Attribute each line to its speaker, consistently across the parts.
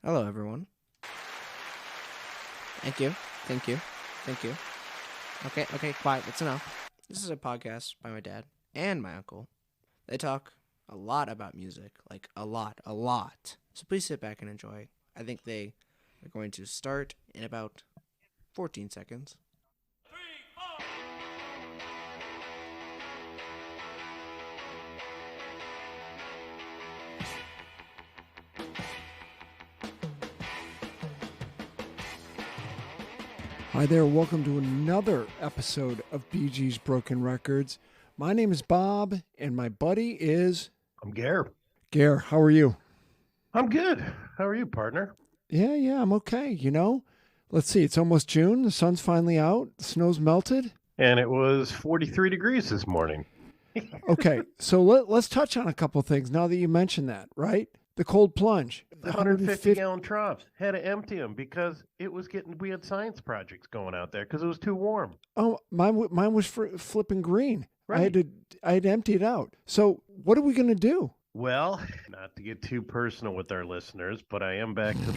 Speaker 1: Hello, everyone. Thank you. Thank you. Thank you. Okay, quiet. That's enough. This is a podcast by my dad and my uncle. They talk a lot about music, like a lot. So please sit back and enjoy. I think they are going to start in about 14 seconds.
Speaker 2: Hi there, welcome to another episode of BG's Broken Records. My name is Bob, and my buddy is
Speaker 3: I'm Gare.
Speaker 2: Gare. How are you?
Speaker 3: I'm good. How are you, partner?
Speaker 2: Yeah, I'm okay. Let's see, it's almost June. The sun's finally out. The snow's melted.
Speaker 3: And it was 43 degrees this morning.
Speaker 2: Okay, so let's touch on a couple things now that you mentioned that, right? The cold plunge.
Speaker 3: The 150-gallon troughs. Had to empty them because we had science projects going out there because it was too warm.
Speaker 2: Oh, mine was flipping green.
Speaker 3: Right.
Speaker 2: I had to empty it out. So what are we going to do?
Speaker 3: Well, not to get too personal with our listeners, but I am back to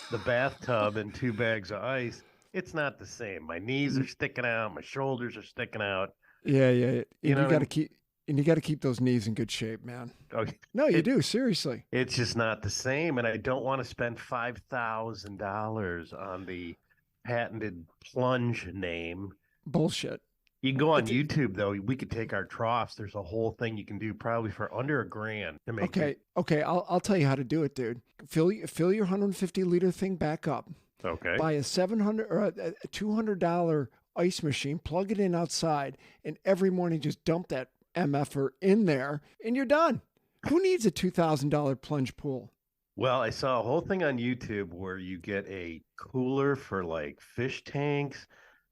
Speaker 3: the bathtub and 2 bags of ice. It's not the same. My knees are sticking out. My shoulders are sticking out.
Speaker 2: Yeah. And
Speaker 3: You know
Speaker 2: you
Speaker 3: what I
Speaker 2: got to
Speaker 3: mean?
Speaker 2: keep. And you got to keep those knees in good shape, man.
Speaker 3: Okay.
Speaker 2: No, you do. Seriously.
Speaker 3: It's just not the same, and I don't want to spend $5,000 on the patented plunge name.
Speaker 2: Bullshit.
Speaker 3: You can go on YouTube, though. We could take our troughs. There's a whole thing you can do probably for under $1,000 to make it.
Speaker 2: Okay. I'll tell you how to do it, dude. Fill your 150-liter thing back up.
Speaker 3: Okay.
Speaker 2: Buy a $700 or a $200 ice machine. Plug it in outside, and every morning just dump that MFer in there, and you're done. Who needs a $2,000 plunge pool?
Speaker 3: Well, I saw a whole thing on YouTube where you get a cooler for like fish tanks.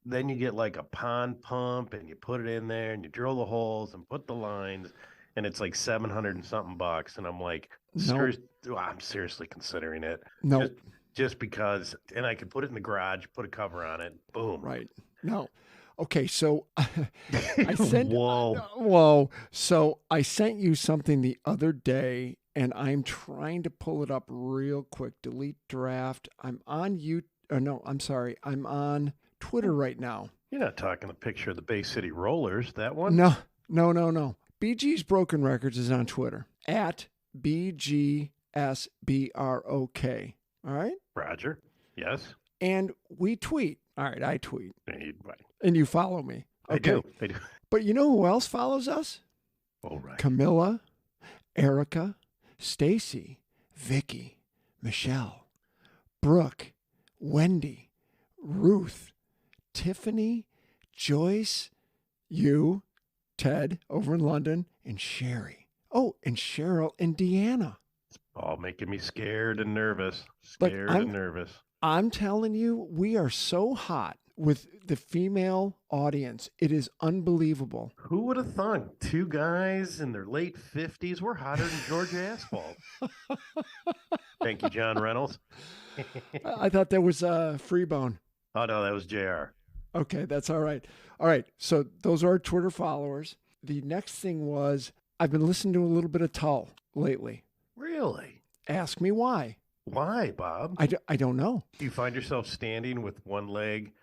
Speaker 3: Then you get like a pond pump and you put it in there and you drill the holes and put the lines, and it's like 700 and something bucks. And I'm like,
Speaker 2: Nope.
Speaker 3: I'm seriously considering it.
Speaker 2: No.
Speaker 3: Just because, and I could put it in the garage, put a cover on it, boom.
Speaker 2: Right. No. Okay, so I sent
Speaker 3: Whoa.
Speaker 2: So I sent you something the other day, and I'm trying to pull it up real quick. Delete draft. I'm on I'm on Twitter right now.
Speaker 3: You're not talking a picture of the Bay City Rollers, that one?
Speaker 2: No. BG's Broken Records is on Twitter at BGSBROK. All right?
Speaker 3: Roger. Yes.
Speaker 2: And we tweet. All right, I tweet.
Speaker 3: Right.
Speaker 2: And you follow me. Okay.
Speaker 3: I do.
Speaker 2: But you know who else follows us?
Speaker 3: All right.
Speaker 2: Camilla, Erica, Stacy, Vicky, Michelle, Brooke, Wendy, Ruth, Tiffany, Joyce, you, Ted over in London, and Sherry. Oh, and Cheryl and Deanna.
Speaker 3: All making me scared and nervous.
Speaker 2: But
Speaker 3: Nervous.
Speaker 2: I'm telling you, we are so hot with the female audience. It is unbelievable.
Speaker 3: Who would have thought 2 guys in their late 50s were hotter than Georgia Asphalt? Thank you, John Reynolds.
Speaker 2: I thought there was a Freebone.
Speaker 3: Oh, no, that was JR.
Speaker 2: Okay, that's all right. All right, so those are our Twitter followers. The next thing was I've been listening to a little bit of Tull lately.
Speaker 3: Really?
Speaker 2: Ask me why.
Speaker 3: Why, Bob?
Speaker 2: I don't know.
Speaker 3: Do you find yourself standing with one leg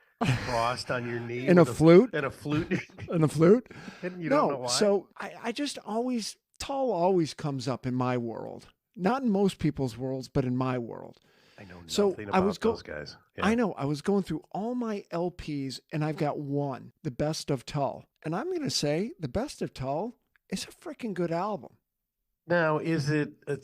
Speaker 3: crossed on your knee?
Speaker 2: And a flute?
Speaker 3: And a flute?
Speaker 2: And a flute?
Speaker 3: And you don't know why?
Speaker 2: So I just always, Tull always comes up in my world. Not in most people's worlds, but in my world.
Speaker 3: I know
Speaker 2: So
Speaker 3: nothing
Speaker 2: I
Speaker 3: about
Speaker 2: was
Speaker 3: those guys. Yeah.
Speaker 2: I know. I was going through all my LPs, and I've got one, The Best of Tull. And I'm going to say The Best of Tull is a freaking good album.
Speaker 3: Now, is it a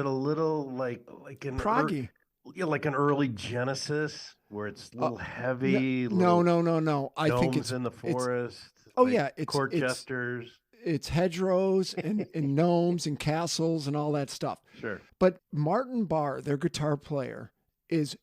Speaker 3: little like an
Speaker 2: Proggy.
Speaker 3: like an early Genesis where it's a little heavy?
Speaker 2: No. I
Speaker 3: domes
Speaker 2: think it's
Speaker 3: in the forest.
Speaker 2: Oh,
Speaker 3: like
Speaker 2: yeah,
Speaker 3: court jesters.
Speaker 2: it's hedgerows and gnomes and castles and all that stuff.
Speaker 3: Sure.
Speaker 2: But Martin Barr, their guitar player, is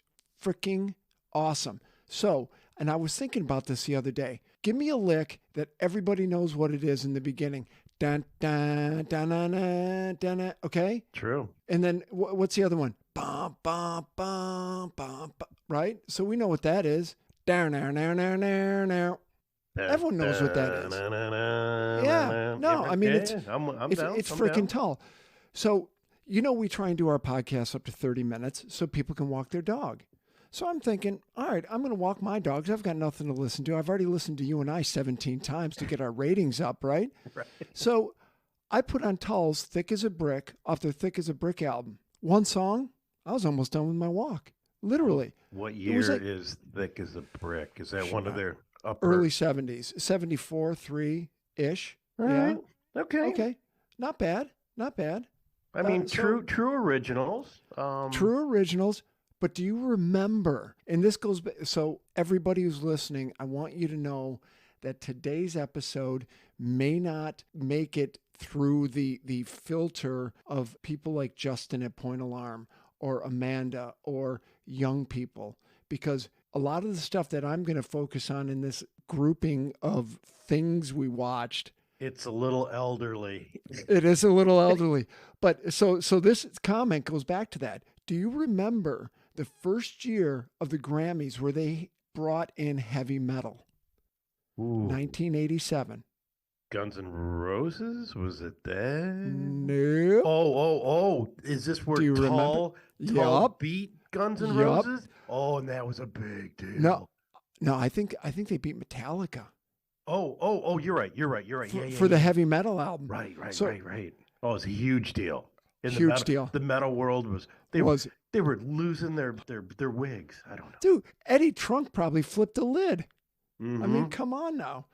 Speaker 2: freaking awesome. So, and I was thinking about this the other day. Give me a lick that everybody knows what it is in the beginning. Dun, dun, dun, dun, dun, dun, dun, okay?
Speaker 3: True.
Speaker 2: And then what's the other one? Bum, bum, bum, bum, bum, right? So we know what that is. Down, now, now, now, now, now. Everyone knows what that is. Yeah. No, I mean, it's
Speaker 3: I'm
Speaker 2: it's
Speaker 3: down.
Speaker 2: freaking Tull. So we try and do our podcast up to 30 minutes so people can walk their dog. So I'm thinking, all right, I'm going to walk my dogs. I've got nothing to listen to. I've already listened to you and I 17 times to get our ratings up, right?
Speaker 3: Right.
Speaker 2: So I put on Tull's Thick as a Brick off their Thick as a Brick album. One song, I was almost done with my walk. Literally.
Speaker 3: What year is Thick as a Brick? Is that one of their upper...
Speaker 2: Early 70s, 74, 3-ish.
Speaker 3: All
Speaker 2: yeah.
Speaker 3: right. Okay.
Speaker 2: Not bad.
Speaker 3: I mean, true originals.
Speaker 2: True originals. But do you remember, and this goes back, so everybody who's listening, I want you to know that today's episode may not make it through the filter of people like Justin at Point Alarm or Amanda or young people, because a lot of the stuff that I'm going to focus on in this grouping of things we watched,
Speaker 3: it's a little elderly.
Speaker 2: It is a little elderly. But so this comment goes back to that. Do you remember the first year of the Grammys where they brought in heavy metal?
Speaker 3: Ooh.
Speaker 2: 1987.
Speaker 3: Guns N' Roses? Was it that?
Speaker 2: No.
Speaker 3: Oh. Is this where Tall beat Guns N' Roses? Oh, and that was a big deal.
Speaker 2: No, I think they beat Metallica.
Speaker 3: Oh, you're right. Yeah,
Speaker 2: for the heavy metal album.
Speaker 3: Right. Oh, it was a huge deal.
Speaker 2: Deal.
Speaker 3: The metal world was they were losing their wigs. I don't know.
Speaker 2: Dude, Eddie Trunk probably flipped a lid.
Speaker 3: Mm-hmm.
Speaker 2: I mean, come on now.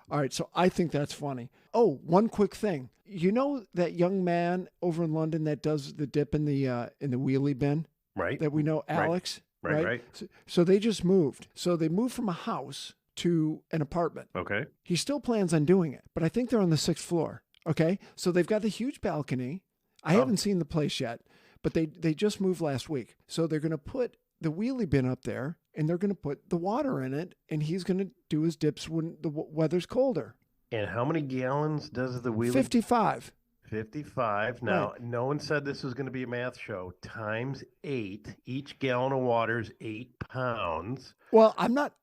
Speaker 2: All right, so I think that's funny. Oh, one quick thing. You know that young man over in London that does the dip in the wheelie bin?
Speaker 3: Right.
Speaker 2: That we know, Alex?
Speaker 3: Right.
Speaker 2: So they just moved. So they moved from a house to an apartment.
Speaker 3: Okay.
Speaker 2: He still plans on doing it, but I think they're on the 6th floor. Okay. So they've got the huge balcony. I haven't seen the place yet, but they just moved last week. So they're going to put the wheelie bin up there and they're going to put the water in it, and he's going to do his dips when the weather's colder.
Speaker 3: And how many gallons does the wheelie?
Speaker 2: 55.
Speaker 3: 55. Now, No one said this was going to be a math show. Times 8. Each gallon of water is 8 pounds.
Speaker 2: Well, I'm not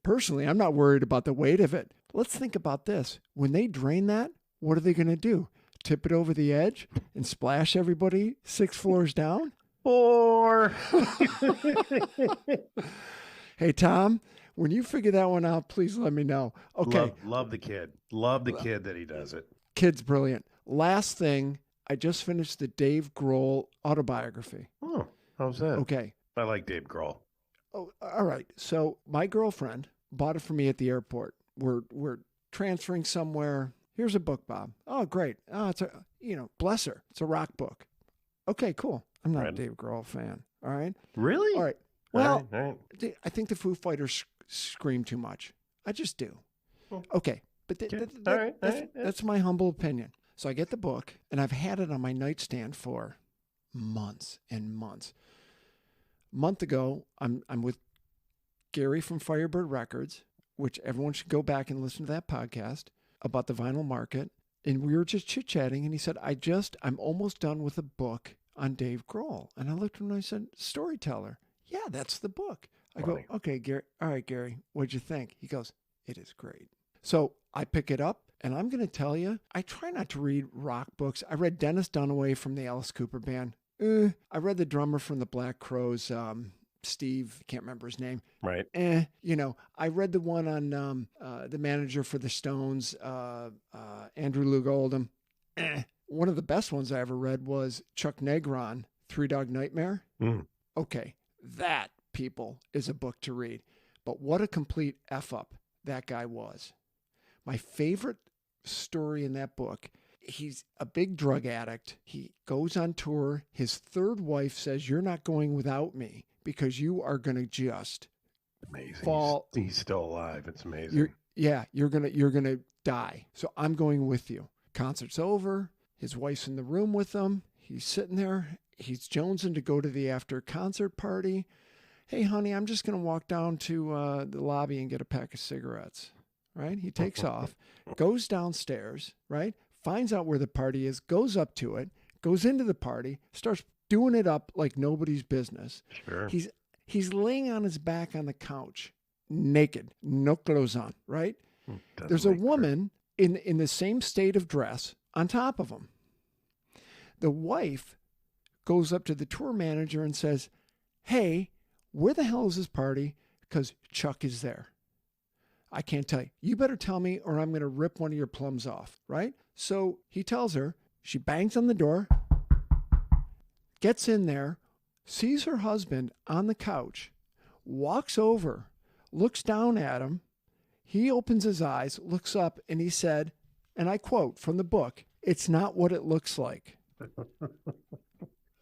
Speaker 2: personally, I'm not worried about the weight of it. Let's think about this. When they drain that, what are they going to do? Tip it over the edge and splash everybody 6 floors down?
Speaker 3: Or
Speaker 2: hey, Tom, when you figure that one out, please let me know. Okay.
Speaker 3: Love the kid. Love the kid that he does it.
Speaker 2: Kid's brilliant. Last thing, I just finished the Dave Grohl autobiography.
Speaker 3: Oh, how's that?
Speaker 2: Okay.
Speaker 3: I like Dave Grohl.
Speaker 2: Oh, all right. So my girlfriend bought it for me at the airport. We're transferring somewhere. Here's a book, Bob. Oh, great. Oh, it's bless her. It's a rock book. Okay, cool. I'm not a Dave Grohl fan. All right.
Speaker 3: Really?
Speaker 2: All right. Well,
Speaker 3: all right.
Speaker 2: I think the Foo Fighters scream too much. I just do. Okay. But that's my humble opinion. So I get the book, and I've had it on my nightstand for months and months. A month ago, I'm with Gary from Firebird Records, which everyone should go back and listen to that podcast about the vinyl market. And we were just chit-chatting, and he said, I'm almost done with a book on Dave Grohl. And I looked at him and I said, storyteller. Yeah, that's the book. I go, okay, Gary. All right, Gary, what'd you think? He goes, it is great. So I pick it up, and I'm going to tell you, I try not to read rock books. I read Dennis Dunaway from the Alice Cooper Band. I read the drummer from the Black Crowes, Steve, can't remember his name.
Speaker 3: Right.
Speaker 2: I read the one on the manager for the Stones, Andrew Loog Oldham. One of the best ones I ever read was Chuck Negron, Three Dog Nightmare. Okay, that, people, is a book to read. But what a complete F-up that guy was. My favorite story in that book, he's a big drug addict. He goes on tour. His third wife says, you're not going without me because you are going to just fall.
Speaker 3: He's still alive. It's amazing.
Speaker 2: You're going to die. So I'm going with you. Concert's over. His wife's in the room with him. He's sitting there. He's jonesing to go to the after concert party. Hey, honey, I'm just going to walk down to the lobby and get a pack of cigarettes. Right? He takes off, goes downstairs, right? Finds out where the party is, goes up to it, goes into the party, starts doing it up like nobody's business.
Speaker 3: Sure.
Speaker 2: He's laying on his back on the couch, naked, no clothes on, right? There's a woman in the same state of dress on top of him. The wife goes up to the tour manager and says, "Hey, where the hell is this party? Because Chuck is there. I can't tell you. You better tell me or I'm going to rip one of your plums off," right? So he tells her. She bangs on the door, gets in there, sees her husband on the couch, walks over, looks down at him. He opens his eyes, looks up, and he said, and I quote from the book, "It's not what it looks like."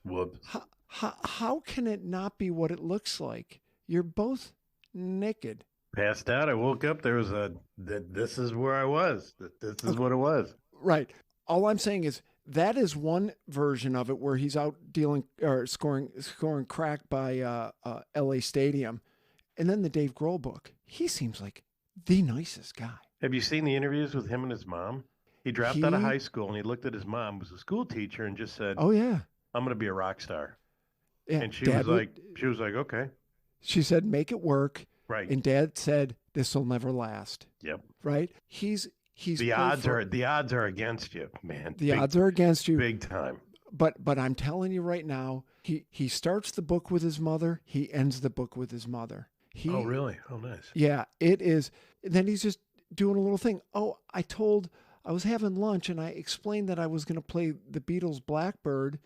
Speaker 3: Whoops.
Speaker 2: How can it not be what it looks like? You're both naked.
Speaker 3: Passed out. I woke up. There was this is where I was. This is what it was.
Speaker 2: Right. All I'm saying is that is one version of it where he's out dealing or scoring crack by LA Stadium. And then the Dave Grohl book. He seems like the nicest guy.
Speaker 3: Have you seen the interviews with him and his mom? He dropped out of high school and he looked at his mom, who was a school teacher, and just said,
Speaker 2: "Oh yeah,
Speaker 3: I'm going to be a rock star."
Speaker 2: Yeah,
Speaker 3: and she was like, okay.
Speaker 2: She said, "Make it work."
Speaker 3: Right.
Speaker 2: And Dad said, "This will never last."
Speaker 3: Yep.
Speaker 2: Right. He's
Speaker 3: the odds are against you, man.
Speaker 2: The odds are against you,
Speaker 3: big time.
Speaker 2: But I'm telling you right now, he starts the book with his mother. He ends the book with his mother.
Speaker 3: Oh really? Oh nice.
Speaker 2: Yeah, it is. Then he's just doing a little thing. Oh, I was having lunch and I explained that I was going to play the Beatles' Blackbird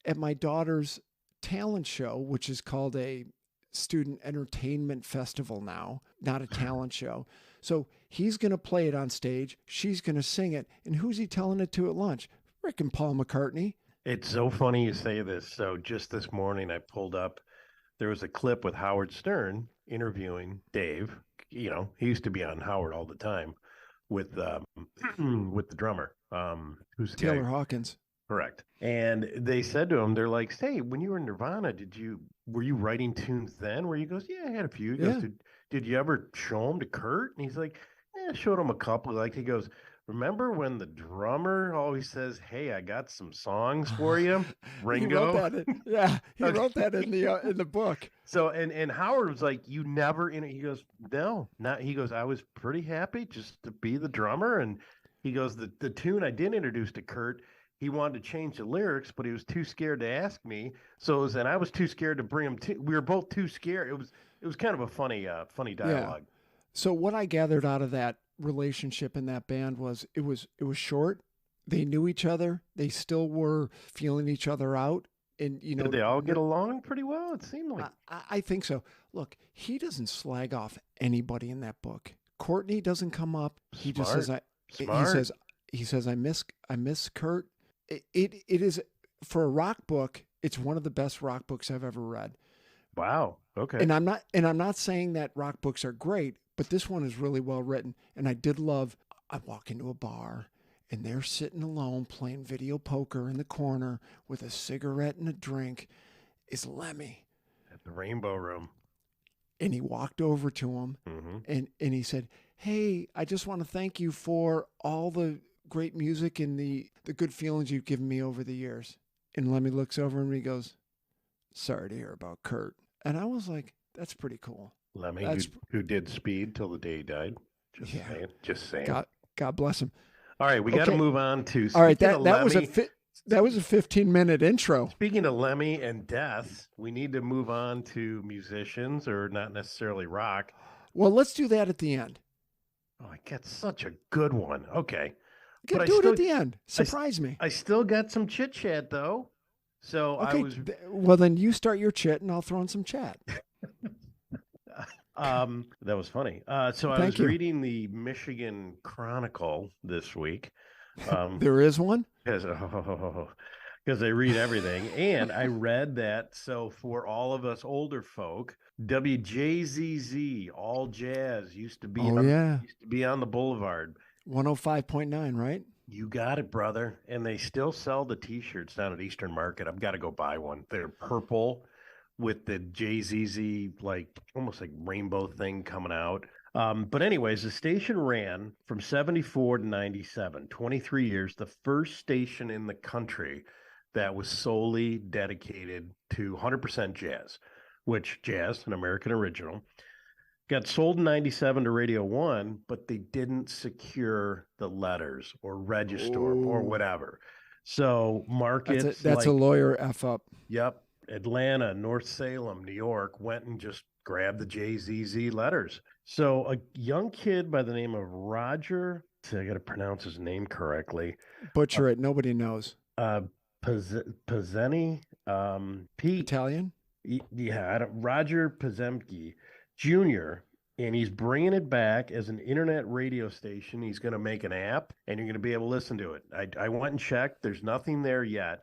Speaker 2: at my daughter's talent show, which is called a student entertainment festival now, not a talent show. So he's going to play it on stage. She's going to sing it. And who's he telling it to at lunch? Rick and Paul McCartney.
Speaker 3: It's so funny you say this. So just this morning I pulled up, there was a clip with Howard Stern interviewing Dave. You know, he used to be on Howard all the time with with the drummer. Who's the
Speaker 2: Taylor
Speaker 3: guy?
Speaker 2: Hawkins.
Speaker 3: Correct. And they said to him, they're like, "Say, when you were in Nirvana, were you writing tunes then?" Where he goes, "Yeah, I had a few." He goes, did you ever show them to Kurt? And he's like, "Yeah, I showed him a couple." Like he goes, "Remember when the drummer always says, 'Hey, I got some songs for you,' Ringo?"
Speaker 2: He wrote that. He wrote that in the book.
Speaker 3: So and Howard was like, "You never in it." He goes, "No, not." He goes, "I was pretty happy just to be the drummer." And he goes, the tune I did introduce to Kurt, he wanted to change the lyrics, but he was too scared to ask me. So and I was too scared to bring him to. We were both too scared. It was kind of a funny dialogue.
Speaker 2: Yeah. So what I gathered out of that relationship in that band was it was short. They knew each other. They still were feeling each other out. And
Speaker 3: did they all get along pretty well? It seemed like.
Speaker 2: I think so. Look, he doesn't slag off anybody in that book. Courtney doesn't come up. He just says he says I miss Kurt. It is, for a rock book, it's one of the best rock books I've ever read.
Speaker 3: Wow. Okay.
Speaker 2: And I'm not saying that rock books are great, but this one is really well written. And I did love, I walk into a bar and they're sitting alone playing video poker in the corner with a cigarette and a drink, is Lemmy.
Speaker 3: At the Rainbow Room.
Speaker 2: And he walked over to him and he said, "Hey, I just want to thank you for all the great music and the good feelings you've given me over the years." And Lemmy looks over and he goes, "Sorry to hear about Kurt." And I was like, that's pretty cool.
Speaker 3: Lemmy, who did Speed till the day he died. Just saying.
Speaker 2: God bless him.
Speaker 3: All right, we got to move on to.
Speaker 2: All right, that was a 15-minute intro.
Speaker 3: Speaking of Lemmy and death, we need to move on to musicians, or not necessarily rock.
Speaker 2: Well, let's do that at the end.
Speaker 3: Oh, I got such a good one. Okay.
Speaker 2: Do it at the end. Surprise me.
Speaker 3: I still got some chit chat though. So
Speaker 2: okay. Well, then you start your chit and I'll throw in some chat.
Speaker 3: That was funny. So I was reading the Michigan Chronicle this week.
Speaker 2: There is one?
Speaker 3: Because I read everything. And I read that. So for all of us older folk, WJZZ, all jazz, used to be on the boulevard.
Speaker 2: 105.9, right?
Speaker 3: You got it, brother. And they still sell the T-shirts down at Eastern Market. I've got to go buy one. They're purple with the JZZ, almost like rainbow thing coming out. But anyways, the station ran from 74 to 97, 23 years, the first station in the country that was solely dedicated to 100% jazz, which jazz, an American original. Got sold in 97 to Radio 1, but they didn't secure the letters or register or whatever. So markets
Speaker 2: That's a
Speaker 3: like,
Speaker 2: lawyer F up.
Speaker 3: yep, Atlanta, North Salem, New York went and just grabbed the JZZ letters. So a young kid by the name of Roger, see, I got to pronounce his name correctly. Uh,
Speaker 2: Butcher it. Nobody knows.
Speaker 3: uh Pizzeni, Pete,
Speaker 2: Italian?
Speaker 3: yeah, Roger Pazemke Jr., and he's bringing it back as an internet radio station. He's going to make an app, and you're going to be able to listen to it. I went and checked. There's nothing there yet,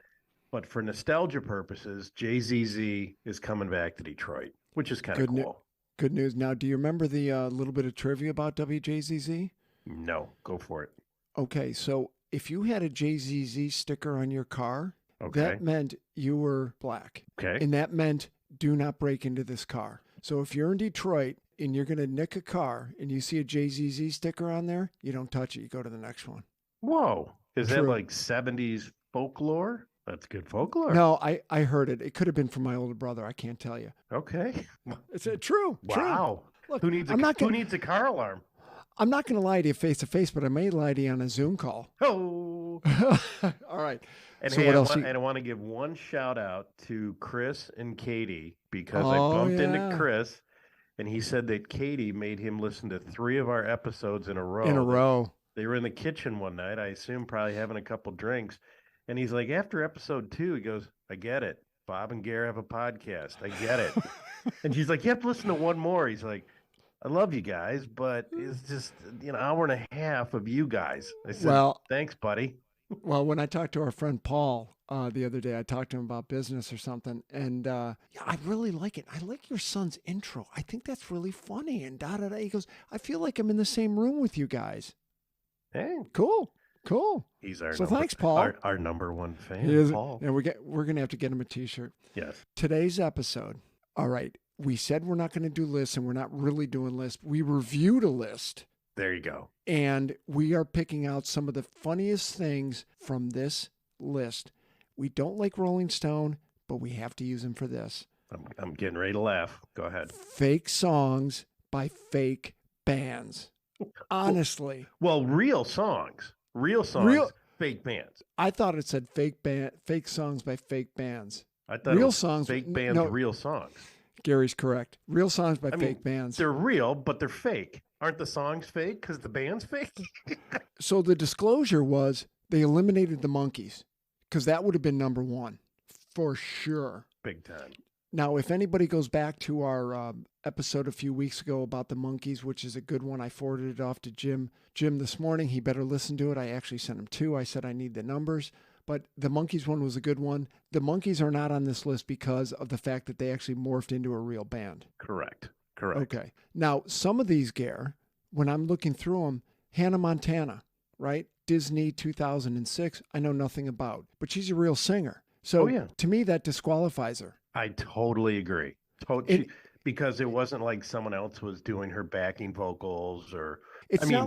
Speaker 3: but for nostalgia purposes, JZZ is coming back to Detroit, which is kind of
Speaker 2: Good,
Speaker 3: cool.
Speaker 2: good news. Now, do you remember the little bit of trivia about WJZZ?
Speaker 3: No, go for it.
Speaker 2: Okay, so if you had a JZZ sticker on your car,
Speaker 3: Okay.
Speaker 2: that meant you were black.
Speaker 3: Okay.
Speaker 2: And that meant do not break into this car. So if you're in Detroit and you're going to nick a car and you see a JZZ sticker on there, you don't touch it. You go to the next one.
Speaker 3: Whoa. Is that
Speaker 2: True.
Speaker 3: like 70s folklore? That's good folklore.
Speaker 2: No, I heard it. It could have been from my older brother. I can't tell you.
Speaker 3: Okay.
Speaker 2: It's true.
Speaker 3: Wow.
Speaker 2: True. Look,
Speaker 3: Who needs who needs a car alarm?
Speaker 2: I'm not going to lie to you face to face, but I may lie to you on a Zoom call.
Speaker 3: Oh.
Speaker 2: All right.
Speaker 3: And
Speaker 2: So
Speaker 3: hey,
Speaker 2: what
Speaker 3: I
Speaker 2: else
Speaker 3: want,
Speaker 2: you-
Speaker 3: and I want to give one shout out to Chris and Katie because I
Speaker 2: Oh,
Speaker 3: bumped
Speaker 2: yeah.
Speaker 3: into Chris and he said that Katie made him listen to 3 of our episodes in a row.
Speaker 2: In a row.
Speaker 3: They were in the kitchen one night, I assume probably having a couple drinks. And he's like, after episode 2, he goes, I get it. Bob and Gare have a podcast. I get it. And she's like, you have to listen to one more. He's like, I love you guys, but it's just an hour and a half of you guys. I said,
Speaker 2: Well,
Speaker 3: thanks, buddy.
Speaker 2: Well, when I talked to our friend Paul the other day, I talked to him about business or something, and yeah, I really like it. I like your son's intro. I think that's really funny. And da da da. He goes, I feel like I'm in the same room with you guys.
Speaker 3: Hey,
Speaker 2: Cool.
Speaker 3: he's our
Speaker 2: So
Speaker 3: number,
Speaker 2: thanks, Paul.
Speaker 3: Our number one fan,
Speaker 2: He is,
Speaker 3: Paul.
Speaker 2: and we're gonna have to get him a T-shirt.
Speaker 3: Yes.
Speaker 2: Today's episode. All right, we said we're not going to do lists, and we're not really doing lists. We reviewed a list.
Speaker 3: There you go.
Speaker 2: And we are picking out some of the funniest things from this list. We don't like Rolling Stone, but we have to use them for this.
Speaker 3: I'm getting ready to laugh. Go ahead.
Speaker 2: Fake songs by fake bands. Honestly,
Speaker 3: Well, real songs, fake bands.
Speaker 2: I thought it said fake songs by fake bands.
Speaker 3: I thought
Speaker 2: Real
Speaker 3: it was
Speaker 2: songs-
Speaker 3: fake bands,
Speaker 2: no.
Speaker 3: real songs.
Speaker 2: Gary's correct. Real songs by
Speaker 3: I mean,
Speaker 2: fake bands.
Speaker 3: They're real, but they're fake. Aren't the songs fake because the band's fake?
Speaker 2: So the disclosure was they eliminated the Monkees because that would have been number one for sure.
Speaker 3: Big time.
Speaker 2: Now, if anybody goes back to our episode a few weeks ago about the Monkees, which is a good one, I forwarded it off to Jim this morning. He better listen to it. I actually sent him 2. I said I need the numbers. But the Monkees one was a good one. The Monkees are not on this list because of the fact that they actually morphed into a real band.
Speaker 3: Correct.
Speaker 2: Okay. Now, some of these, Gare, when I'm looking through them, Hannah Montana, right? Disney 2006, I know nothing about, but she's a real singer. So
Speaker 3: yeah.
Speaker 2: to me, that disqualifies her.
Speaker 3: I totally agree. Because it wasn't like someone else was doing her backing vocals or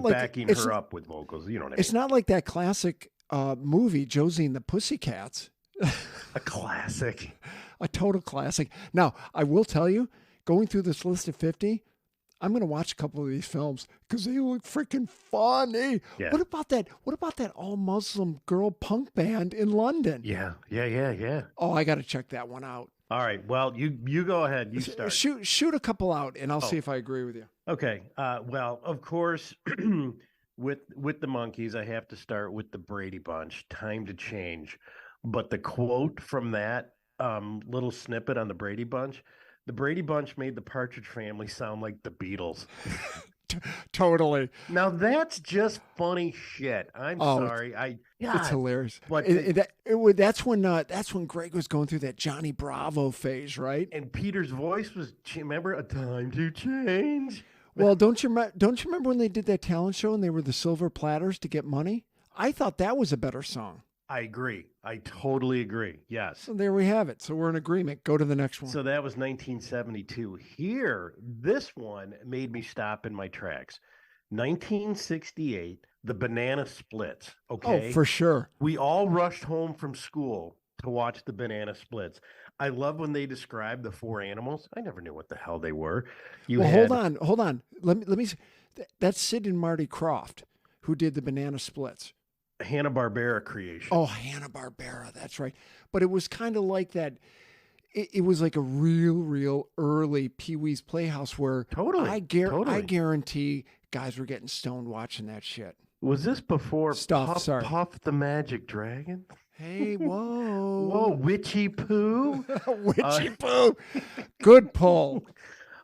Speaker 3: backing her up with vocals. You know what I mean?
Speaker 2: It's not like that classic movie, Josie and the Pussycats.
Speaker 3: A classic.
Speaker 2: A total classic. Now, I will tell you, going through this list of 50, I'm going to watch a couple of these films because they look freaking funny.
Speaker 3: Yeah.
Speaker 2: What about that all Muslim girl punk band in London?
Speaker 3: Yeah.
Speaker 2: Oh, I got to check that one out.
Speaker 3: All right. Well, you go ahead. You start.
Speaker 2: Shoot a couple out, and I'll see if I agree with you.
Speaker 3: Okay. Well, of course, with the Monkees, I have to start with the Brady Bunch. Time to change. But the quote from that little snippet on the Brady Bunch, the Brady Bunch made the Partridge Family sound like the Beatles.
Speaker 2: Totally.
Speaker 3: Now that's just funny shit. I'm sorry.
Speaker 2: It's hilarious.
Speaker 3: But
Speaker 2: that's when Greg was going through that Johnny Bravo phase, right?
Speaker 3: And Peter's voice was, remember, a time to change.
Speaker 2: Well, don't you remember when they did that talent show and they were the silver platters to get money? I thought that was a better song.
Speaker 3: I agree. I totally agree. Yes.
Speaker 2: So there we have it. So we're in agreement. Go to the next one.
Speaker 3: So that was 1972. Here, this one made me stop in my tracks. 1968, the Banana Splits. Okay.
Speaker 2: Oh, for sure.
Speaker 3: We all rushed home from school to watch the Banana Splits. I love when they describe the 4 animals. I never knew what the hell they were.
Speaker 2: Hold on. Let me. That's Sid and Marty Krofft who did the Banana Splits.
Speaker 3: Hanna-Barbera creation.
Speaker 2: Oh, Hanna-Barbera, that's right. But it was kind of like that. It was like a real early Pee-wee's Playhouse where I
Speaker 3: Totally.
Speaker 2: guarantee guys were getting stoned watching that shit.
Speaker 3: Was this before
Speaker 2: Stuff,
Speaker 3: Puff
Speaker 2: sorry.
Speaker 3: Puff the Magic Dragon?
Speaker 2: Hey,
Speaker 3: Whoa,
Speaker 2: whoa.
Speaker 3: Witchy Poo.
Speaker 2: Witchy poo. Good pull.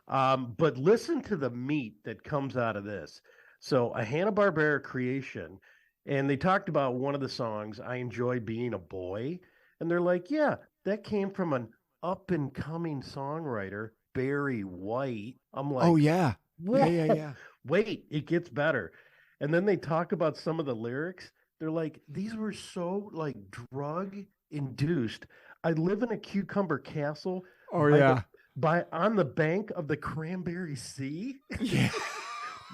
Speaker 3: But listen to the meat that comes out of this. So a Hanna-Barbera creation, and they talked about one of the songs, I Enjoy Being a Boy. And they're like, yeah, that came from an up and coming songwriter, Barry White. I'm
Speaker 2: Oh,
Speaker 3: like,
Speaker 2: yeah.
Speaker 3: whoa,
Speaker 2: Yeah.
Speaker 3: wait, it gets better. And then they talk about some of the lyrics. They're like, these were so like drug induced. I live in a cucumber castle
Speaker 2: Oh,
Speaker 3: by the
Speaker 2: yeah.
Speaker 3: by on the bank of the Cranberry Sea.
Speaker 2: Yeah.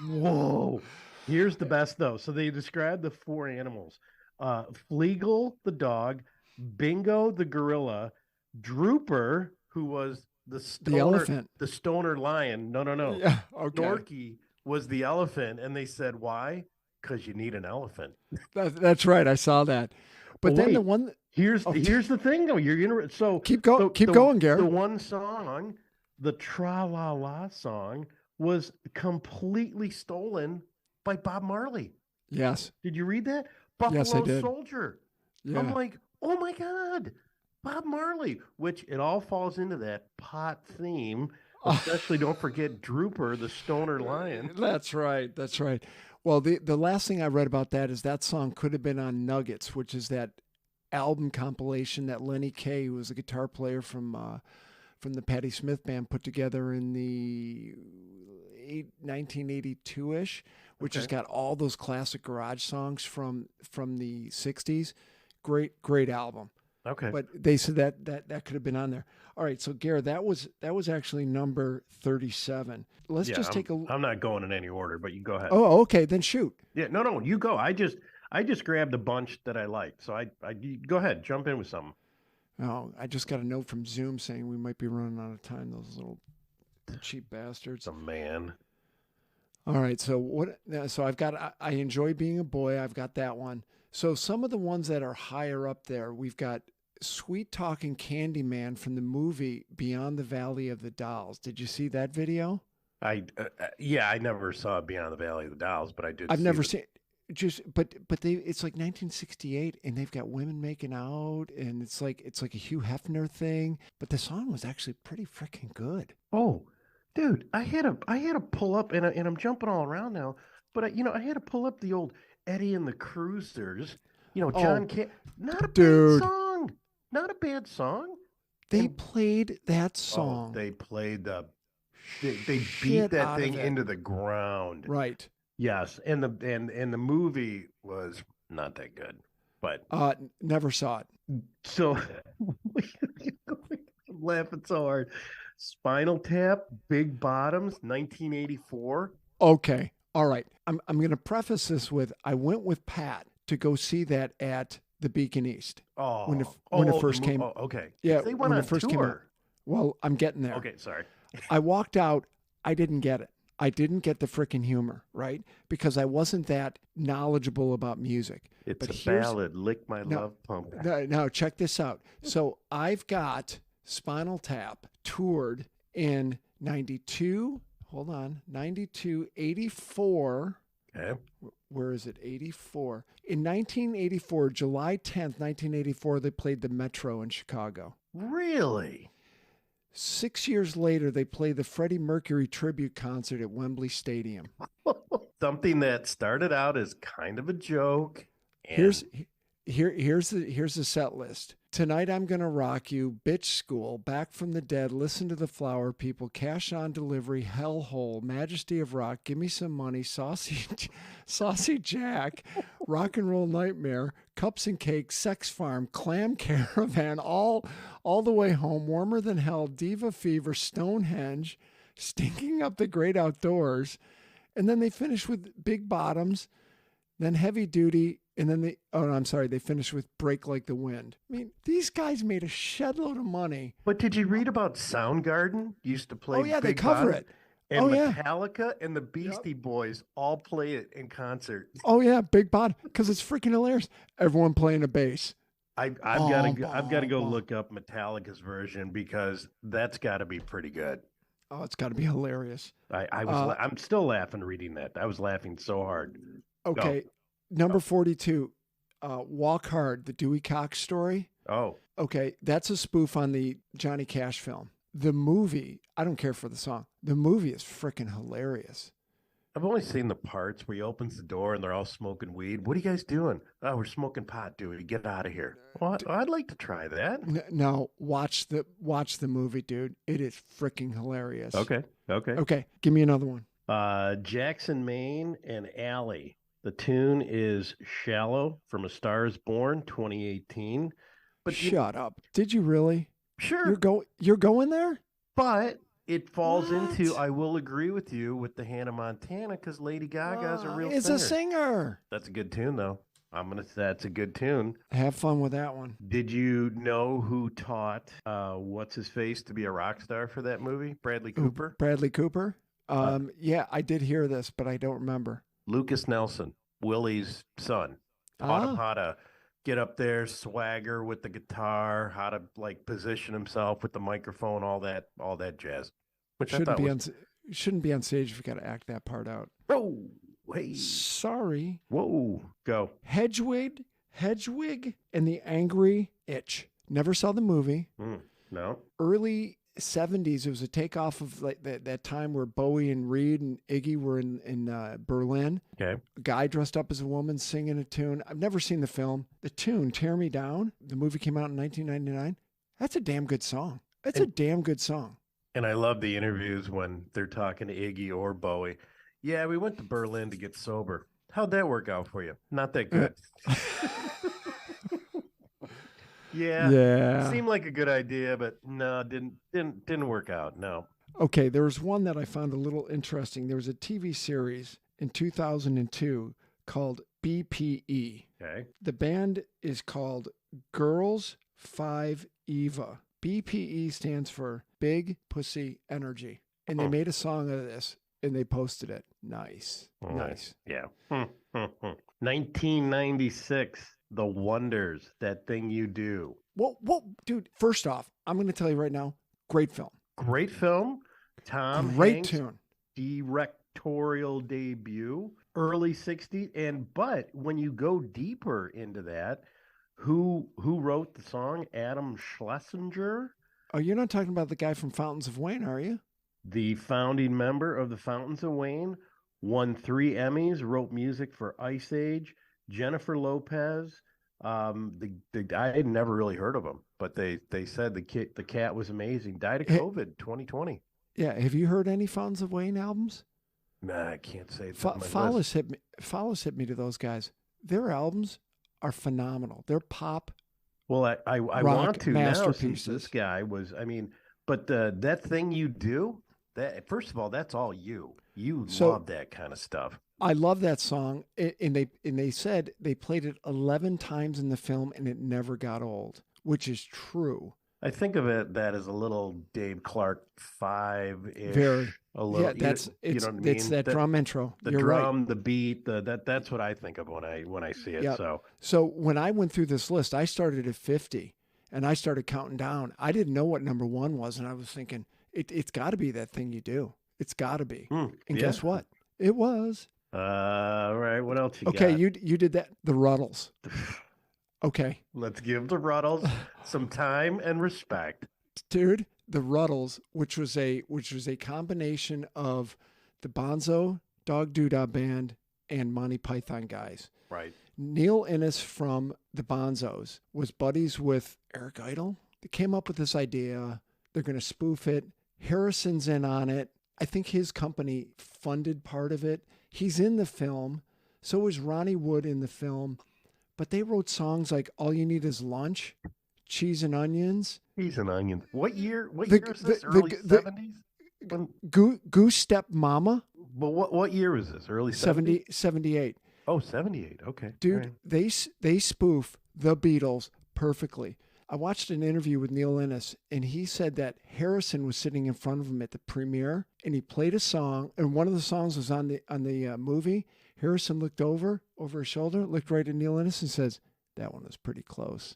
Speaker 3: Whoa. Here's the best though. So they describe the four animals. Fleagle, the dog, Bingo, the gorilla, Drooper, who was
Speaker 2: The elephant.
Speaker 3: the stoner lion. No.
Speaker 2: Yeah. Okay.
Speaker 3: Snorky was the elephant, and they said why? Because you need an elephant.
Speaker 2: That's right. I saw that. But
Speaker 3: Well,
Speaker 2: then the
Speaker 3: wait,
Speaker 2: one. Oh,
Speaker 3: here's the thing though. You're gonna so
Speaker 2: keep going. Keep
Speaker 3: the
Speaker 2: going, Gary.
Speaker 3: the one song, the Tra La La song, was completely stolen by Bob Marley.
Speaker 2: Yes.
Speaker 3: Did you read that?
Speaker 2: Yes, I
Speaker 3: Buffalo
Speaker 2: did.
Speaker 3: Soldier.
Speaker 2: Yeah.
Speaker 3: I'm like, oh my God, Bob Marley, which it all falls into that pot theme. Especially don't forget Drooper, the stoner lion.
Speaker 2: That's right. That's right. Well, the last thing I read about that is that song could have been on Nuggets, which is that album compilation that Lenny Kaye, who was a guitar player from the Patti Smith band, put together in the 1982-ish, which has got all those classic garage songs from the 60s. Great album.
Speaker 3: Okay.
Speaker 2: But they said that could have been on there. All right, so Garrett, that was actually number 37. Let's just take a.
Speaker 3: I'm not going in any order, but you go ahead.
Speaker 2: Oh, okay, then shoot.
Speaker 3: Yeah, no, you go. I just grabbed a bunch that I liked, so you go ahead, jump in with something.
Speaker 2: Oh, I just got a note from Zoom saying we might be running out of time. Those little cheap bastards.
Speaker 3: It's a man.
Speaker 2: All right, so what? So I've got. I enjoy being a boy. I've got that one. So some of the ones that are higher up there, we've got Sweet Talking Candyman from the movie Beyond the Valley of the Dolls. Did you see that video?
Speaker 3: I never saw Beyond the Valley of the Dolls, but I did.
Speaker 2: I've never seen. But it's like 1968 and they've got women making out and it's like a Hugh Hefner thing, but the song was actually pretty freaking good.
Speaker 3: Oh, dude, I had to pull up and I'm jumping all around now, but I had to pull up the old Eddie and the Cruisers. John not a bad song. Not a bad song.
Speaker 2: They played that song.
Speaker 3: They played they beat that thing into the ground.
Speaker 2: Right.
Speaker 3: Yes, and the movie was not that good, but
Speaker 2: never saw it.
Speaker 3: So I'm laughing so hard. Spinal Tap, Big Bottoms, 1984.
Speaker 2: Okay, all right. I'm going to preface this with I went with Pat to go see that at the Beacon East.
Speaker 3: Oh,
Speaker 2: when it first came.
Speaker 3: Oh, okay.
Speaker 2: Yeah,
Speaker 3: they went
Speaker 2: when
Speaker 3: on
Speaker 2: it first
Speaker 3: tour.
Speaker 2: came out. Well, I'm getting there.
Speaker 3: Okay, sorry.
Speaker 2: I walked out. I didn't get it. I didn't get the frickin' humor, right? Because I wasn't that knowledgeable about music.
Speaker 3: It's a ballad, Lick My Love Pump.
Speaker 2: No, check this out. So I've got Spinal Tap toured in 92. Hold on. 92, 84.
Speaker 3: Okay.
Speaker 2: Where is it? 84. In 1984, July 10th, 1984, they played the Metro in Chicago.
Speaker 3: Really?
Speaker 2: 6 years later, they played the Freddie Mercury tribute concert at Wembley Stadium.
Speaker 3: Something that started out as kind of a joke.
Speaker 2: Here's the set list. Tonight I'm Gonna Rock You, Bitch School, Back from the Dead, Listen to the Flower People, Cash on Delivery, Hellhole, Majesty of Rock, Give Me Some Money, Saucy Jack, Rock and Roll Nightmare, Cups and Cakes, Sex Farm, Clam Caravan, all the way home, Warmer Than Hell, Diva Fever, Stonehenge, Stinking Up the Great Outdoors, and then they finish with Big Bottoms, then Heavy Duty, and then they finished with Break Like the Wind. I mean, these guys made a shed load of money.
Speaker 3: But did you read about Soundgarden? Used to play.
Speaker 2: Oh yeah, they cover it.
Speaker 3: And
Speaker 2: Oh yeah.
Speaker 3: Metallica and the Beastie Boys all play it in concert.
Speaker 2: Oh yeah, big bot because it's freaking hilarious. Everyone playing a bass. Bom,
Speaker 3: I've got to
Speaker 2: bom,
Speaker 3: go
Speaker 2: bom.
Speaker 3: look up Metallica's version because that's got to be pretty good.
Speaker 2: Oh, it's got to be hilarious.
Speaker 3: I I'm still laughing reading that. I was laughing so hard. Oh,
Speaker 2: Okay, number 42, Walk Hard, the Dewey Cox story.
Speaker 3: oh,
Speaker 2: Okay, that's a spoof on the Johnny Cash film. The movie, I don't care for the song. The movie is freaking hilarious.
Speaker 3: I've only seen the parts where he opens the door and they're all smoking weed. What are you guys doing? Oh, we're smoking pot, dude. Get out of here. Well, I'd like to try that.
Speaker 2: No, watch the movie, dude. It is freaking hilarious.
Speaker 3: Okay, okay.
Speaker 2: Okay, give me another one.
Speaker 3: Jackson, Maine, and Alley. The tune is "Shallow" from A Star Is Born, 2018. But
Speaker 2: Shut up. Did you really?
Speaker 3: sure,
Speaker 2: You're going there?
Speaker 3: but it falls into.
Speaker 2: What?
Speaker 3: I will agree with you with the Hannah Montana because Lady Gaga's a real
Speaker 2: It's
Speaker 3: singer.
Speaker 2: a singer.
Speaker 3: That's a good tune, though. That's a good tune.
Speaker 2: Have fun with that one.
Speaker 3: Did you know who taught what's his face to be a rock star for that movie? Bradley
Speaker 2: Ooh,
Speaker 3: Cooper.
Speaker 2: Bradley Cooper. Yeah, I did hear this, but I don't remember.
Speaker 3: Lucas Nelson, Willie's son, taught him
Speaker 2: Ah,
Speaker 3: how to get up there, swagger with the guitar, how to like position himself with the microphone, all that jazz. Which I
Speaker 2: shouldn't
Speaker 3: thought
Speaker 2: be
Speaker 3: was,
Speaker 2: shouldn't be on stage if you got to act that part out.
Speaker 3: oh, hey,
Speaker 2: Sorry.
Speaker 3: whoa, go.
Speaker 2: Hedwig and the Angry Itch. Never saw the movie.
Speaker 3: No,
Speaker 2: Early 70s. It was a takeoff of like that time where Bowie and Reed and Iggy were in Berlin.
Speaker 3: okay.
Speaker 2: A guy dressed up as a woman singing a tune. I've never seen the film. The tune, Tear Me Down, the movie came out in 1999. That's a damn good song. That's a
Speaker 3: And,
Speaker 2: damn good song.
Speaker 3: and I love the interviews when they're talking to Iggy or Bowie. Yeah, we went to Berlin to get sober. How'd that work out for you? Not that good. Yeah,
Speaker 2: Yeah.
Speaker 3: seemed like a good idea, but no, didn't work out. No.
Speaker 2: Okay, there was one that I found a little interesting. There was a TV series in 2002 called BPE.
Speaker 3: Okay.
Speaker 2: The band is called Girls 5 Eva. BPE stands for Big Pussy Energy. And they
Speaker 3: Hmm.
Speaker 2: made a song of this and they posted it. Nice. Nice.
Speaker 3: Yeah. 1996. The Wonders. That Thing You Do.
Speaker 2: Whoa, dude, first off, I'm going to tell you right now, great film.
Speaker 3: Great film. Tom
Speaker 2: Great
Speaker 3: Hanks
Speaker 2: tune.
Speaker 3: directorial debut, early 60s. But when you go deeper into that, who wrote the song? Adam Schlesinger,
Speaker 2: Oh, you're not talking about the guy from Fountains of Wayne, are you?
Speaker 3: the founding member of the Fountains of Wayne, won 3 Emmys, wrote music for Ice Age, Jennifer Lopez. I had never really heard of him, but they said the cat was amazing. Died of
Speaker 2: Hey,
Speaker 3: COVID 2020.
Speaker 2: yeah, have you heard any Fountains of Wayne albums?
Speaker 3: Nah, I can't say it's on my list.
Speaker 2: Follows hit me to those guys. Their albums are phenomenal. They're pop
Speaker 3: Well, I
Speaker 2: rock
Speaker 3: want to now since
Speaker 2: masterpieces.
Speaker 3: this guy was. I mean, but that thing you do. That first of all, that's all you. You
Speaker 2: So
Speaker 3: love that kind of stuff.
Speaker 2: I love that song, and they said they played it 11 times in the film, and it never got old, which is true.
Speaker 3: I think of that as a little Dave Clark 5-ish.
Speaker 2: Very,
Speaker 3: A little,
Speaker 2: yeah. That's
Speaker 3: you
Speaker 2: it's
Speaker 3: know what I mean?
Speaker 2: it's that drum intro.
Speaker 3: The
Speaker 2: You're right.
Speaker 3: drum, the beat, that's what I think of when I see it.
Speaker 2: Yep.
Speaker 3: So
Speaker 2: So when I went through this list, I started at 50, and I started counting down. I didn't know what number one was, and I was thinking it's got to be That Thing You Do. It's got to be. And
Speaker 3: yeah.
Speaker 2: guess what? It was.
Speaker 3: All right, what else you
Speaker 2: Okay,
Speaker 3: got?
Speaker 2: you did that. The Ruddles. Okay,
Speaker 3: Let's give the Ruddles some time and respect.
Speaker 2: dude, the Ruddles, which was a combination of the Bonzo Dog Doodah Band and Monty Python guys.
Speaker 3: Right.
Speaker 2: Neil Innes from the Bonzos was buddies with Eric Idle. They came up with this idea. They're going to spoof it. Harrison's in on it. I think his company funded part of it. He's in the film. So is Ronnie Wood in the film. But they wrote songs like All You Need Is Lunch, Cheese and Onions,
Speaker 3: He's an onion. What year? What
Speaker 2: The-
Speaker 3: year is this?
Speaker 2: the-
Speaker 3: Early
Speaker 2: the-
Speaker 3: 70s? When,
Speaker 2: Goose Step Mama,
Speaker 3: but what year was this? Early 70s?
Speaker 2: 78.
Speaker 3: Oh, 78. Okay.
Speaker 2: Dude,
Speaker 3: All right.
Speaker 2: they spoof the Beatles perfectly. I watched an interview with Neil Innes, and he said that Harrison was sitting in front of him at the premiere, and he played a song, and one of the songs was on the movie. Harrison looked over his shoulder, looked right at Neil Innes, and says, "That one was pretty close."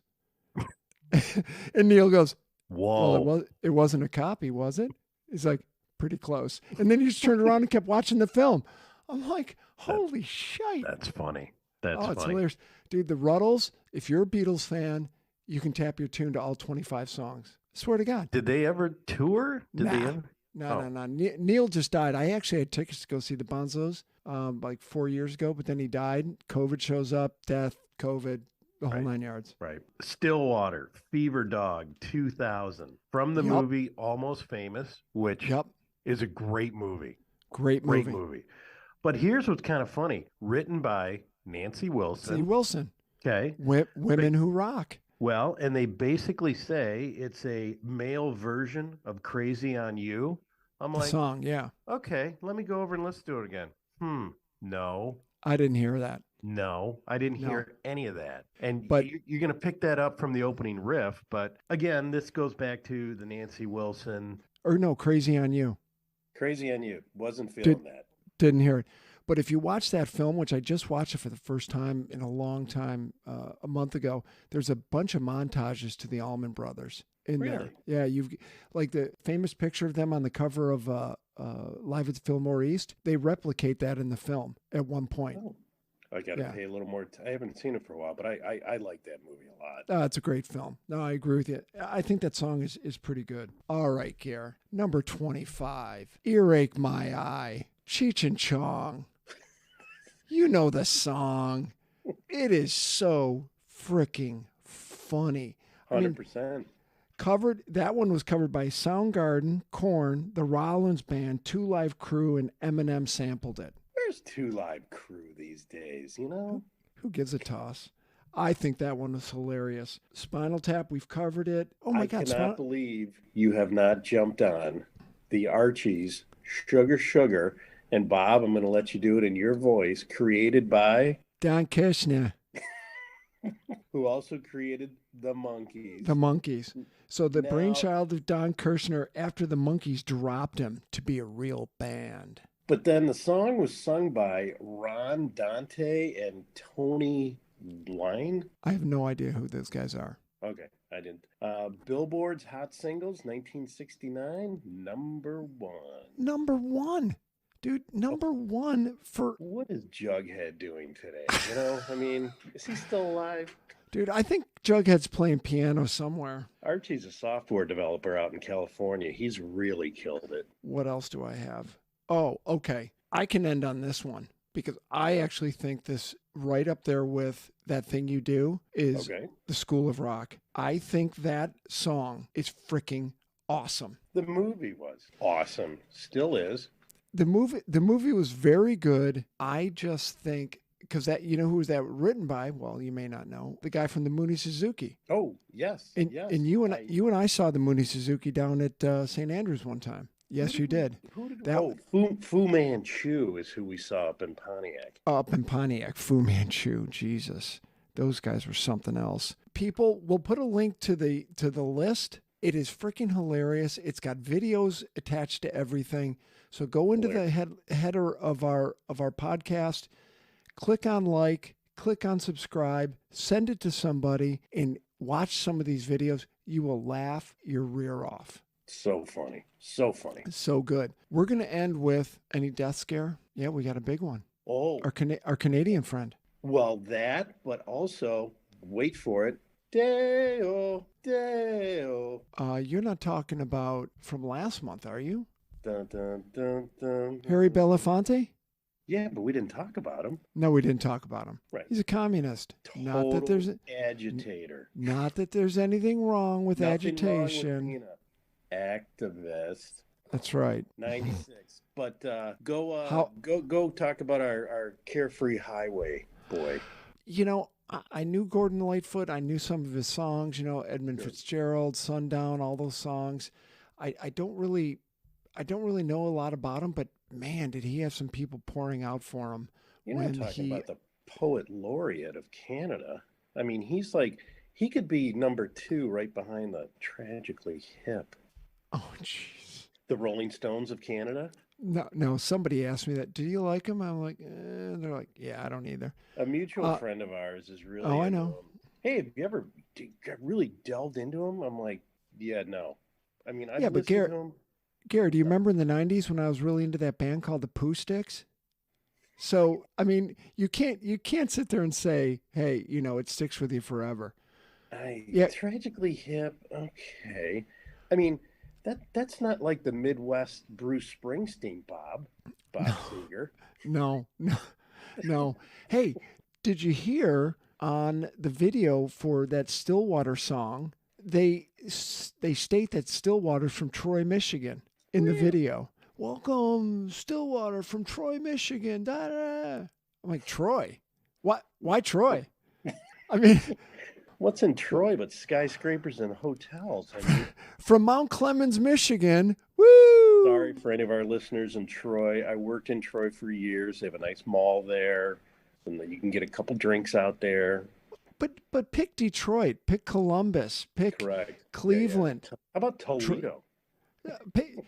Speaker 2: And Neil goes,
Speaker 3: Whoa.
Speaker 2: "Well, it wasn't a copy, was it?" He's like, "Pretty close." And then he just turned around and kept watching the film. I'm like, holy shite.
Speaker 3: That's funny. That's
Speaker 2: It's
Speaker 3: funny.
Speaker 2: hilarious. Dude, the Ruddles, if you're a Beatles fan, you can tap your tune to all 25 songs. Swear to God.
Speaker 3: Did they ever tour? Did they ever?
Speaker 2: No. Neil just died. I actually had tickets to go see the Bonzos like 4 years ago, but then he died. COVID shows up, death, COVID, the whole 9 yards.
Speaker 3: Right. Stillwater, Fever Dog, 2000. From the movie Almost Famous, which is a great movie.
Speaker 2: Great
Speaker 3: movie. But here's what's kind of funny. Written by Nancy Wilson. Okay.
Speaker 2: Women Who Rock.
Speaker 3: Well, and they basically say it's a male version of Crazy on You. I'm
Speaker 2: The
Speaker 3: like,
Speaker 2: song, yeah.
Speaker 3: okay, let me go over and let's do it again. No.
Speaker 2: I didn't hear that.
Speaker 3: No, I didn't hear any of that.
Speaker 2: But
Speaker 3: you're going to pick that up from the opening riff. But again, this goes back to the Nancy Wilson.
Speaker 2: Or no, Crazy on You.
Speaker 3: Crazy on You. Wasn't feeling that.
Speaker 2: Didn't hear it. But if you watch that film, which I just watched it for the first time in a long time, a month ago, there's a bunch of montages to the Allman Brothers in there. Yeah, you've like the famous picture of them on the cover of Live at the Fillmore East. They replicate that in the film at one point.
Speaker 3: Oh. I got to pay a little more. I haven't seen it for a while, but I like that movie a lot.
Speaker 2: It's a great film. No, I agree with you. I think that song is pretty good. All right, Gare. Number 25. Earache My Eye. Cheech and Chong. You know the song. It is so freaking funny.
Speaker 3: 100%.
Speaker 2: That one was covered by Soundgarden, Korn, the Rollins Band, Two Live Crew, and Eminem sampled it.
Speaker 3: Where's Two Live Crew these days, you know?
Speaker 2: Who gives a toss? I think that one was hilarious. Spinal Tap, we've covered it. Oh my God.
Speaker 3: I cannot believe you have not jumped on the Archies, Sugar Sugar, and Bob, I'm going to let you do it in your voice, created by
Speaker 2: Don Kirshner,
Speaker 3: who also created the Monkees.
Speaker 2: The Monkees. So the brainchild of Don Kirshner after the Monkees dropped him to be a real band.
Speaker 3: But then the song was sung by Ron Dante and Tony Line.
Speaker 2: I have no idea who those guys are.
Speaker 3: Okay, I didn't. Billboard's Hot Singles, 1969, number one.
Speaker 2: Number one. Dude, number one for...
Speaker 3: What is Jughead doing today? You know, I mean, is he still alive?
Speaker 2: Dude, I think Jughead's playing piano somewhere.
Speaker 3: Archie's a software developer out in California. He's really killed it.
Speaker 2: What else do I have? Oh, okay. I can end on this one because I actually think this right up there with That Thing You Do is The School of Rock. I think that song is freaking awesome.
Speaker 3: The movie was awesome. Still is.
Speaker 2: The movie was very good. I just think because that who was that written by? Well, you may not know the guy from the Mooney Suzuki.
Speaker 3: Oh yes,
Speaker 2: and you and I saw the Mooney Suzuki down at St. Andrews one time. Yes, you did.
Speaker 3: Fu Manchu is who we saw up in Pontiac.
Speaker 2: Up in Pontiac, Fu Manchu. Jesus, those guys were something else. People, we'll put a link to the list. It is freaking hilarious. It's got videos attached to everything. So go into the header of our podcast, click on like, click on subscribe, send it to somebody, and watch some of these videos. You will laugh your rear off.
Speaker 3: So funny. So funny.
Speaker 2: So good. We're going to end with any death scare. Yeah, we got a big one.
Speaker 3: Oh.
Speaker 2: Our Canadian friend.
Speaker 3: Well, that, but also, wait for it, Deo, Deo.
Speaker 2: You're not talking about from last month, are you?
Speaker 3: Dun, dun, dun, dun.
Speaker 2: Harry Belafonte?
Speaker 3: Yeah, but we didn't talk about him.
Speaker 2: No, we didn't talk about him.
Speaker 3: Right.
Speaker 2: He's a communist.
Speaker 3: Total agitator.
Speaker 2: Not that there's anything wrong with agitation.
Speaker 3: Wrong with activist.
Speaker 2: That's right.
Speaker 3: 96. But go talk about our Carefree Highway boy.
Speaker 2: You know, I knew Gordon Lightfoot. I knew some of his songs. You know, Edmund Fitzgerald, Sundown, all those songs. I don't really know a lot about him, but man, did he have some people pouring out for him.
Speaker 3: You're not talking about the poet laureate of Canada. I mean, he's He could be number 2 right behind the Tragically Hip.
Speaker 2: Oh, jeez.
Speaker 3: The Rolling Stones of Canada?
Speaker 2: No, somebody asked me that. Do you like him? I'm like, they're like, yeah, I don't either.
Speaker 3: A mutual friend of ours is really
Speaker 2: Oh, I
Speaker 3: into
Speaker 2: know.
Speaker 3: him. Hey, have you ever really delved into him? I'm like, yeah, no. I mean, I've
Speaker 2: Yeah, but
Speaker 3: listened to him.
Speaker 2: Gary, do you remember in the 90s when I was really into that band called the Pooh Sticks? So, I mean, you can't sit there and say, hey, it sticks with you forever. Yeah.
Speaker 3: Tragically Hip. Okay. I mean, that's not like the Midwest Bruce Springsteen, Bob Seger.
Speaker 2: No. Hey, did you hear on the video for that Stillwater song? They state that Stillwater's from Troy, Michigan in the video. Welcome, Stillwater from Troy, Michigan. Da, da, da. I'm like, Troy? What? Why Troy? I mean,
Speaker 3: what's in Troy but skyscrapers and hotels? I mean,
Speaker 2: from Mount Clemens, Michigan. Woo!
Speaker 3: Sorry for any of our listeners in Troy. I worked in Troy for years. They have a nice mall there, and you can get a couple drinks out there.
Speaker 2: But pick Detroit, pick Columbus, pick Cleveland.
Speaker 3: Yeah. How about Toledo?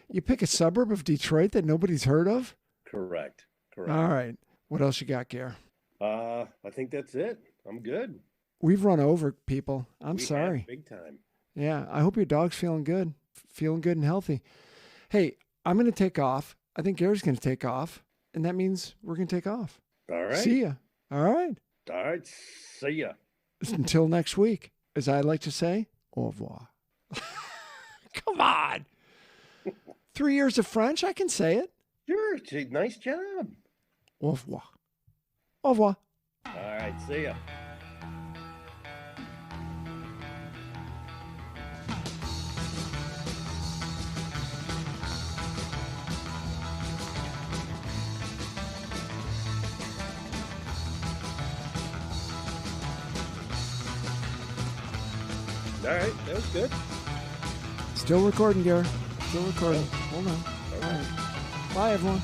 Speaker 2: You pick a suburb of Detroit that nobody's heard of?
Speaker 3: Correct.
Speaker 2: All right. What else you got, Gare?
Speaker 3: I think that's it. I'm good.
Speaker 2: We've run over people. I'm sorry.
Speaker 3: Big time.
Speaker 2: Yeah. I hope your dog's feeling good and healthy. Hey, I'm going to take off. I think Gary's going to take off. And that means we're going to take off.
Speaker 3: All right.
Speaker 2: See ya. All right.
Speaker 3: All right. See ya.
Speaker 2: Until next week, as I like to say, au revoir. Come on. 3 years of French, I can say it.
Speaker 3: Sure. Nice job.
Speaker 2: Au revoir. Au revoir.
Speaker 3: All right. See ya. All right, that was good.
Speaker 2: Still recording, Gary. Still recording. Hold on. All right. Bye, everyone.